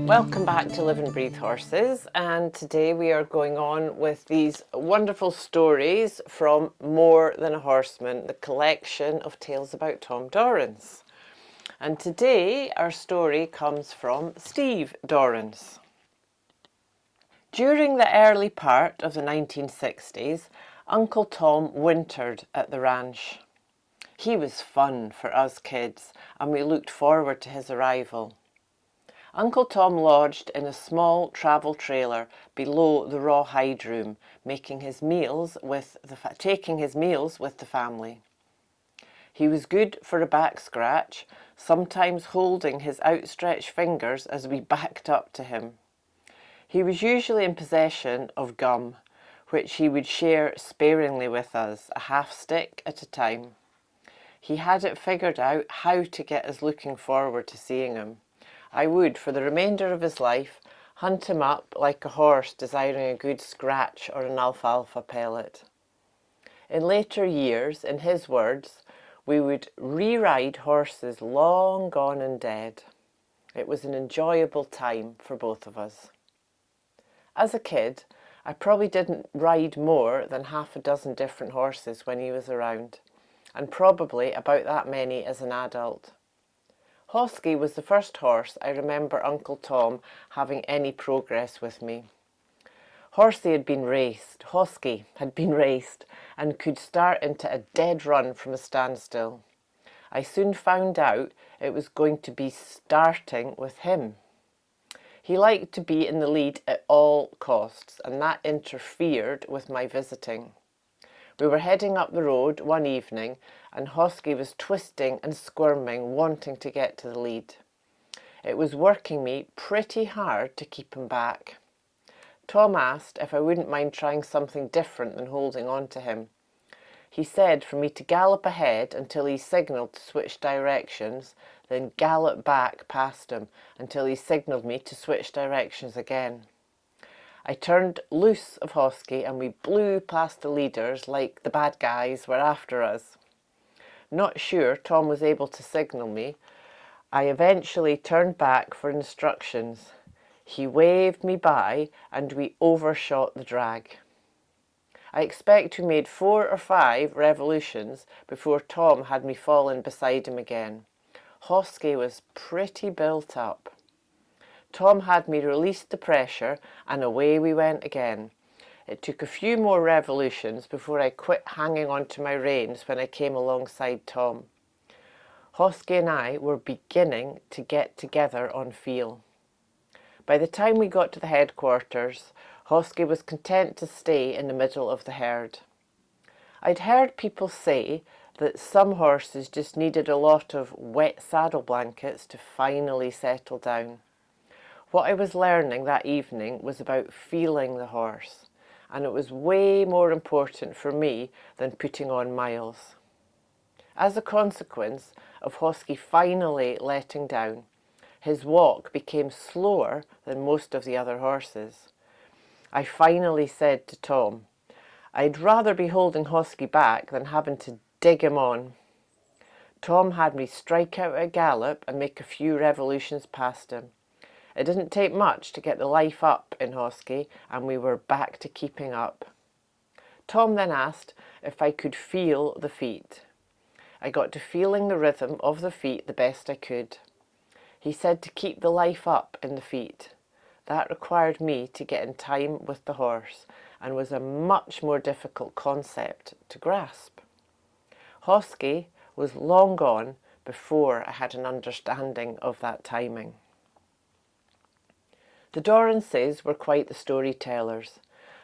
Welcome back to Live and Breathe Horses, and today we are going on with these wonderful stories from More Than a Horseman, the collection of tales about Tom Dorrance. And today our story comes from Steve Dorrance. During the early part of the 1960s, Uncle Tom wintered at the ranch. He was fun for us kids, and we looked forward to his arrival. Uncle Tom lodged in a small travel trailer below the rawhide room, taking his meals with the family. He was good for a back scratch, sometimes holding his outstretched fingers as we backed up to him. He was usually in possession of gum, which he would share sparingly with us, a half stick at a time. He had it figured out how to get us looking forward to seeing him. I would, for the remainder of his life, hunt him up like a horse desiring a good scratch or an alfalfa pellet. In later years, in his words, we would re-ride horses long gone and dead. It was an enjoyable time for both of us. As a kid, I probably didn't ride more than half a dozen different horses when he was around, and probably about that many as an adult. Hosky was the first horse I remember Uncle Tom having any progress with me. Hosky had been raced and could start into a dead run from a standstill. I soon found out it was going to be starting with him. He liked to be in the lead at all costs, and that interfered with my visiting. We were heading up the road one evening and Hosky was twisting and squirming, wanting to get to the lead. It was working me pretty hard to keep him back. Tom asked if I wouldn't mind trying something different than holding on to him. He said for me to gallop ahead until he signalled to switch directions, then gallop back past him until he signalled me to switch directions again. I turned loose of Hosky and we blew past the leaders like the bad guys were after us. Not sure Tom was able to signal me, I eventually turned back for instructions. He waved me by and we overshot the drag. I expect we made 4 or 5 revolutions before Tom had me fall in beside him again. Hosky was pretty built up. Tom had me release the pressure and away we went again. It took a few more revolutions before I quit hanging onto my reins when I came alongside Tom. Hosky and I were beginning to get together on feel. By the time we got to the headquarters, Hosky was content to stay in the middle of the herd. I'd heard people say that some horses just needed a lot of wet saddle blankets to finally settle down. What I was learning that evening was about feeling the horse, and it was way more important for me than putting on miles. As a consequence of Hosky finally letting down, his walk became slower than most of the other horses. I finally said to Tom, I'd rather be holding Hosky back than having to dig him on. Tom had me strike out a gallop and make a few revolutions past him. It didn't take much to get the life up in Hosky, and we were back to keeping up. Tom then asked if I could feel the feet. I got to feeling the rhythm of the feet the best I could. He said to keep the life up in the feet. That required me to get in time with the horse, and was a much more difficult concept to grasp. Hosky was long gone before I had an understanding of that timing. The Dorrances were quite the storytellers.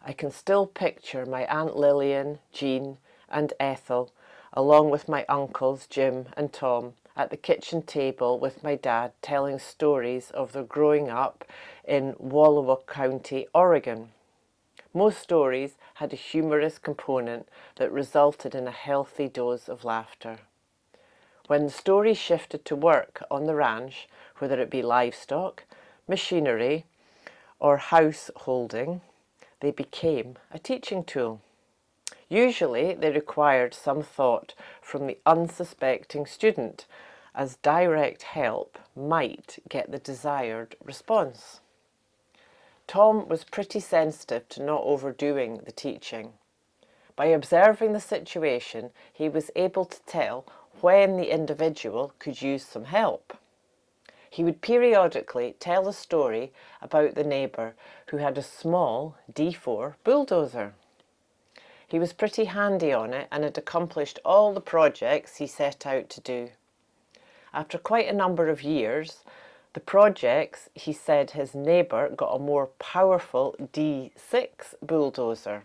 I can still picture my Aunt Lillian, Jean and Ethel, along with my uncles Jim and Tom, at the kitchen table with my dad telling stories of their growing up in Wallowa County, Oregon. Most stories had a humorous component that resulted in a healthy dose of laughter. When the story shifted to work on the ranch, whether it be livestock, machinery, or householding, they became a teaching tool. Usually they required some thought from the unsuspecting student, as direct help might get the desired response. Tom was pretty sensitive to not overdoing the teaching. By observing the situation, he was able to tell when the individual could use some help. He would periodically tell a story about the neighbour who had a small D4 bulldozer. He was pretty handy on it and had accomplished all the projects he set out to do. After quite a number of years, the projects, he said his neighbour got a more powerful D6 bulldozer.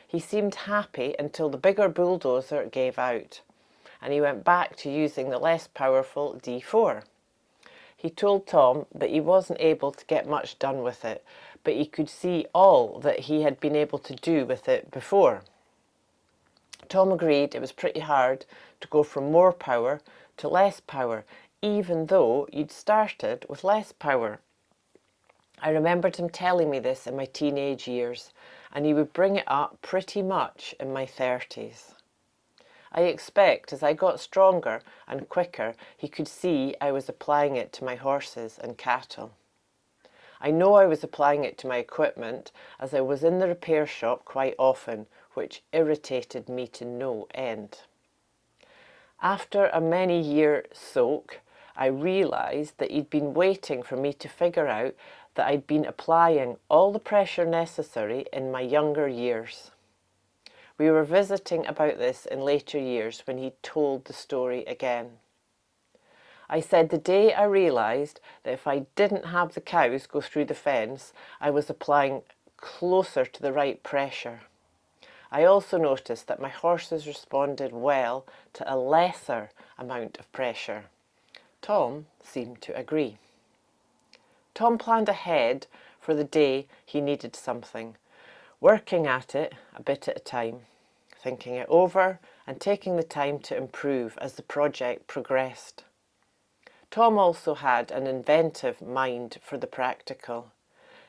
He seemed happy until the bigger bulldozer gave out, and he went back to using the less powerful D4. He told Tom that he wasn't able to get much done with it, but he could see all that he had been able to do with it before. Tom agreed it was pretty hard to go from more power to less power, even though you'd started with less power. I remembered him telling me this in my teenage years, and he would bring it up pretty much in my 30s. I expect as I got stronger and quicker, he could see I was applying it to my horses and cattle. I know I was applying it to my equipment as I was in the repair shop quite often, which irritated me to no end. After a many-year soak, I realised that he'd been waiting for me to figure out that I'd been applying all the pressure necessary in my younger years. We were visiting about this in later years when he told the story again. I said the day I realised that if I didn't have the cows go through the fence, I was applying closer to the right pressure. I also noticed that my horses responded well to a lesser amount of pressure. Tom seemed to agree. Tom planned ahead for the day he needed something, working at it a bit at a time, thinking it over and taking the time to improve as the project progressed. Tom also had an inventive mind for the practical.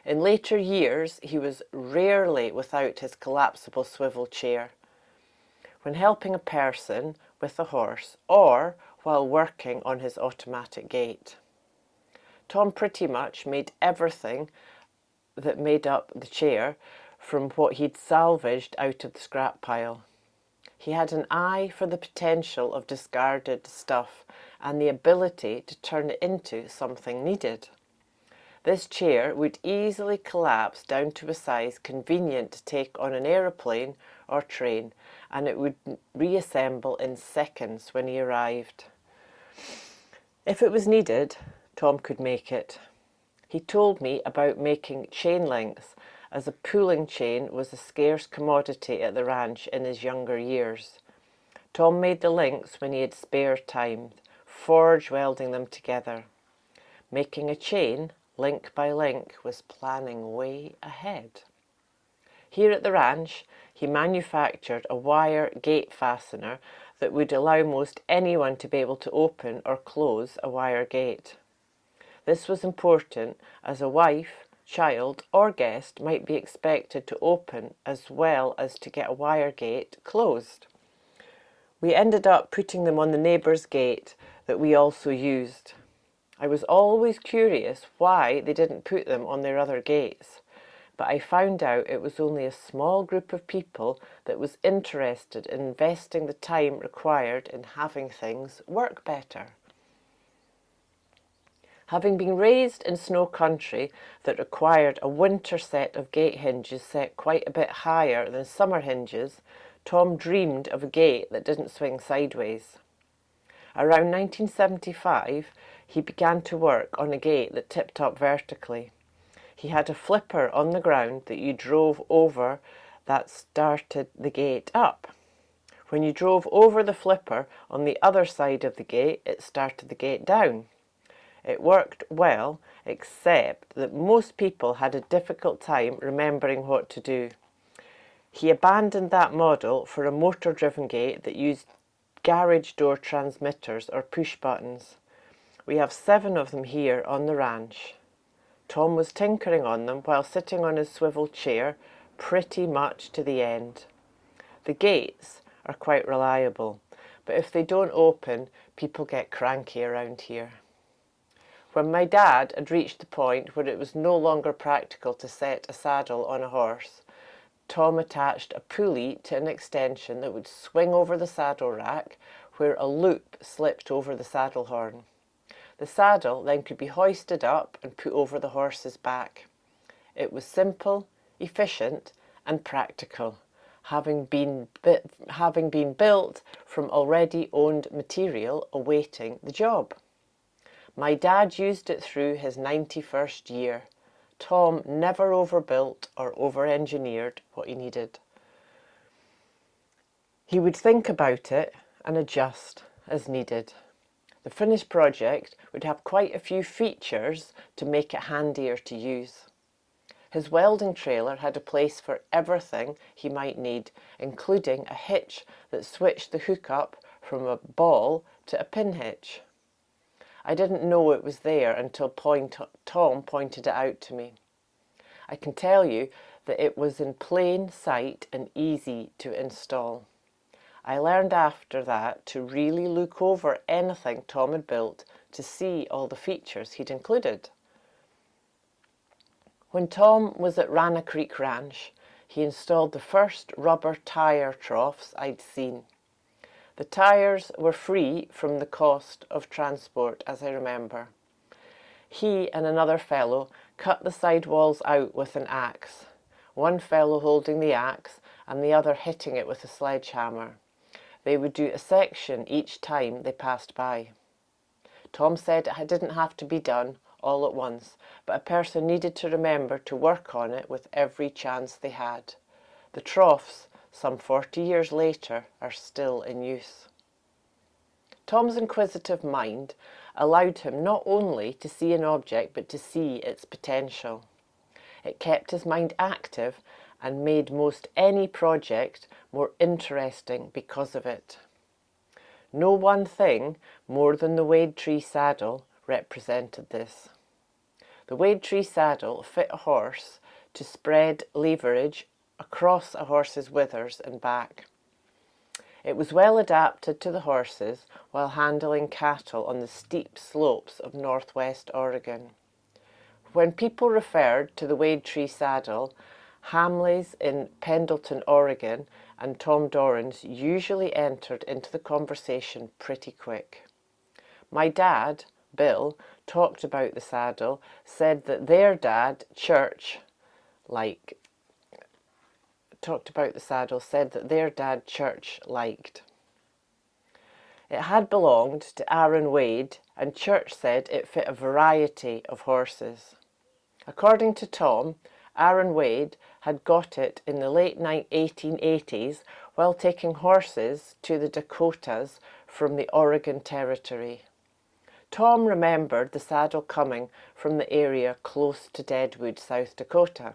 In later years, he was rarely without his collapsible swivel chair. When helping a person with a horse or while working on his automatic gate. Tom pretty much made everything that made up the chair from what he'd salvaged out of the scrap pile. He had an eye for the potential of discarded stuff and the ability to turn it into something needed. This chair would easily collapse down to a size convenient to take on an aeroplane or train, and it would reassemble in seconds when he arrived. If it was needed, Tom could make it. He told me about making chain links, as a pulling chain was a scarce commodity at the ranch in his younger years. Tom made the links when he had spare time, forge welding them together. Making a chain, link by link, was planning way ahead. Here at the ranch, he manufactured a wire gate fastener that would allow most anyone to be able to open or close a wire gate. This was important as a wife, child or guest might be expected to open as well as to get a wire gate closed. We ended up putting them on the neighbour's gate that we also used. I was always curious why they didn't put them on their other gates, but I found out it was only a small group of people that was interested in investing the time required in having things work better. Having been raised in snow country that required a winter set of gate hinges set quite a bit higher than summer hinges, Tom dreamed of a gate that didn't swing sideways. Around 1975, he began to work on a gate that tipped up vertically. He had a flipper on the ground that you drove over that started the gate up. When you drove over the flipper on the other side of the gate, it started the gate down. It worked well, except that most people had a difficult time remembering what to do. He abandoned that model for a motor-driven gate that used garage door transmitters or push buttons. We have 7 of them here on the ranch. Tom was tinkering on them while sitting on his swivel chair pretty much to the end. The gates are quite reliable, but if they don't open, people get cranky around here. When my dad had reached the point where it was no longer practical to set a saddle on a horse, Tom attached a pulley to an extension that would swing over the saddle rack, where a loop slipped over the saddle horn. The saddle then could be hoisted up and put over the horse's back. It was simple, efficient and practical, having been built from already owned material awaiting the job. My dad used it through his 91st year. Tom never overbuilt or over-engineered what he needed. He would think about it and adjust as needed. The finished project would have quite a few features to make it handier to use. His welding trailer had a place for everything he might need, including a hitch that switched the hookup from a ball to a pin hitch. I didn't know it was there until Tom pointed it out to me. I can tell you that it was in plain sight and easy to install. I learned after that to really look over anything Tom had built to see all the features he'd included. When Tom was at Rana Creek Ranch, he installed the first rubber tyre troughs I'd seen. The tyres were free from the cost of transport, as I remember. He and another fellow cut the sidewalls out with an axe, one fellow holding the axe and the other hitting it with a sledgehammer. They would do a section each time they passed by. Tom said it didn't have to be done all at once, but a person needed to remember to work on it with every chance they had. The troughs, some 40 years later, are still in use. Tom's inquisitive mind allowed him not only to see an object, but to see its potential. It kept his mind active and made most any project more interesting because of it. No one thing more than the Wade Tree saddle represented this. The Wade Tree saddle fit a horse to spread leverage across a horse's withers and back. It was well adapted to the horses while handling cattle on the steep slopes of northwest Oregon. When people referred to the Wade Tree saddle, Hamleys in Pendleton, Oregon, and Tom Dorrance usually entered into the conversation pretty quick. My dad, Bill, talked about the saddle, said that their dad, Church liked. It had belonged to Aaron Wade, and Church said it fit a variety of horses. According to Tom, Aaron Wade had got it in the late 1880s while taking horses to the Dakotas from the Oregon Territory. Tom remembered the saddle coming from the area close to Deadwood, South Dakota.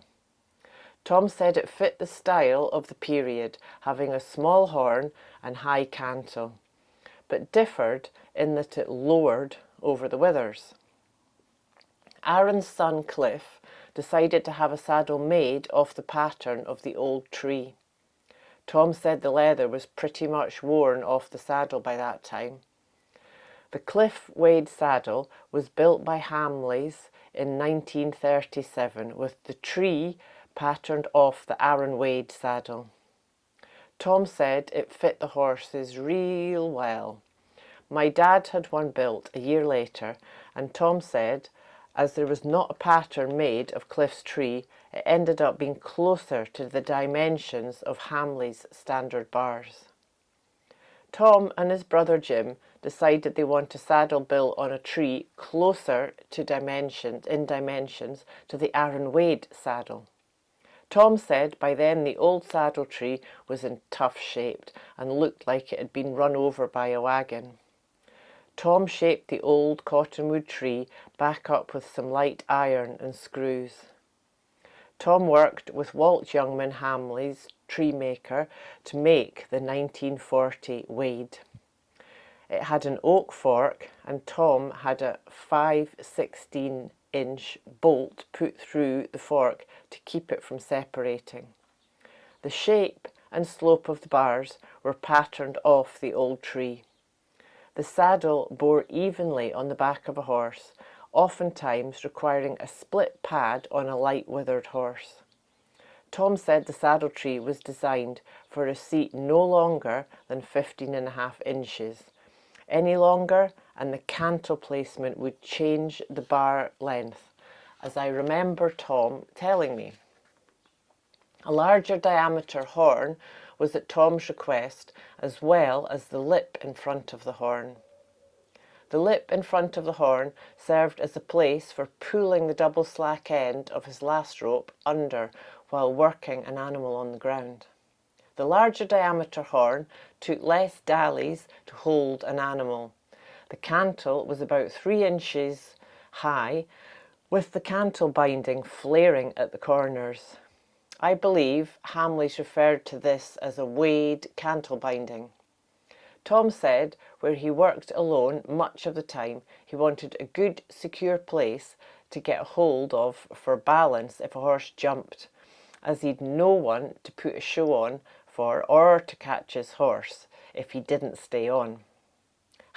Tom said it fit the style of the period, having a small horn and high cantle, but differed in that it lowered over the withers. Aaron's son Cliff decided to have a saddle made off the pattern of the old tree. Tom said the leather was pretty much worn off the saddle by that time. The Cliff Wade saddle was built by Hamleys in 1937 with the tree patterned off the Aaron Wade saddle. Tom said it fit the horses real well. My dad had one built a year later, and Tom said, as there was not a pattern made of Cliff's tree, it ended up being closer to the dimensions of Hamley's standard bars. Tom and his brother Jim decided they want a saddle built on a tree closer to dimensions to the Aaron Wade saddle. Tom said by then the old saddle tree was in tough shape and looked like it had been run over by a wagon. Tom shaped the old cottonwood tree back up with some light iron and screws. Tom worked with Walt Youngman Hamley's tree maker to make the 1940 Wade. It had an oak fork, and Tom had a 5/16-inch bolt put through the fork to keep it from separating. The shape and slope of the bars were patterned off the old tree. The saddle bore evenly on the back of a horse, oftentimes requiring a split pad on a light withered horse. Tom said the saddle tree was designed for a seat no longer than 15.5 inches. Any longer and the cantle placement would change the bar length, as I remember Tom telling me. A larger diameter horn was at Tom's request, as well as the lip in front of the horn. The lip in front of the horn served as a place for pulling the double slack end of his last rope under while working an animal on the ground. The larger diameter horn took less dallies to hold an animal. The cantle was about 3 inches high, with the cantle binding flaring at the corners. I believe Hamleys referred to this as a weighted cantle binding. Tom said where he worked alone much of the time, he wanted a good, secure place to get a hold of for balance if a horse jumped, as he'd no one to put a show on for or to catch his horse if he didn't stay on.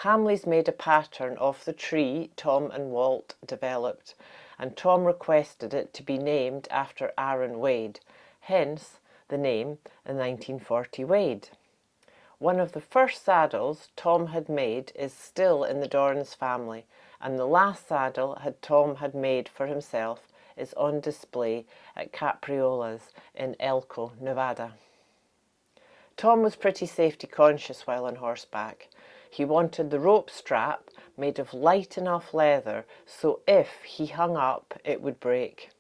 Hamleys made a pattern of the tree Tom and Walt developed, and Tom requested it to be named after Aaron Wade, hence the name in 1940 Wade. One of the first saddles Tom had made is still in the Dorrance family, and the last saddle Tom had made for himself is on display at Capriola's in Elko, Nevada. Tom was pretty safety conscious while on horseback. He wanted the rope strap made of light enough leather so if he hung up it would break.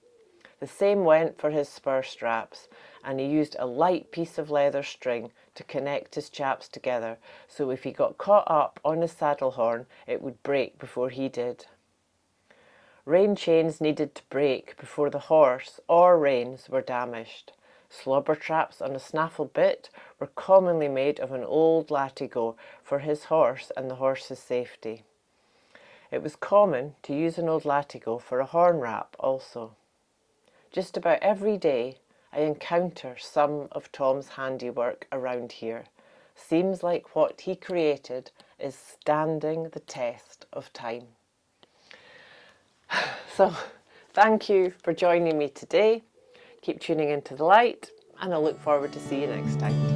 The same went for his spur straps, and he used a light piece of leather string to connect his chaps together, so if he got caught up on his saddle horn, it would break before he did. Rein chains needed to break before the horse or reins were damaged. Slobber traps on a snaffle bit were commonly made of an old latigo for his horse and the horse's safety. It was common to use an old latigo for a horn wrap also. Just about every day I encounter some of Tom's handiwork around here. Seems like what he created is standing the test of time. So, thank you for joining me today. Keep tuning into the light, and I look forward to see you next time.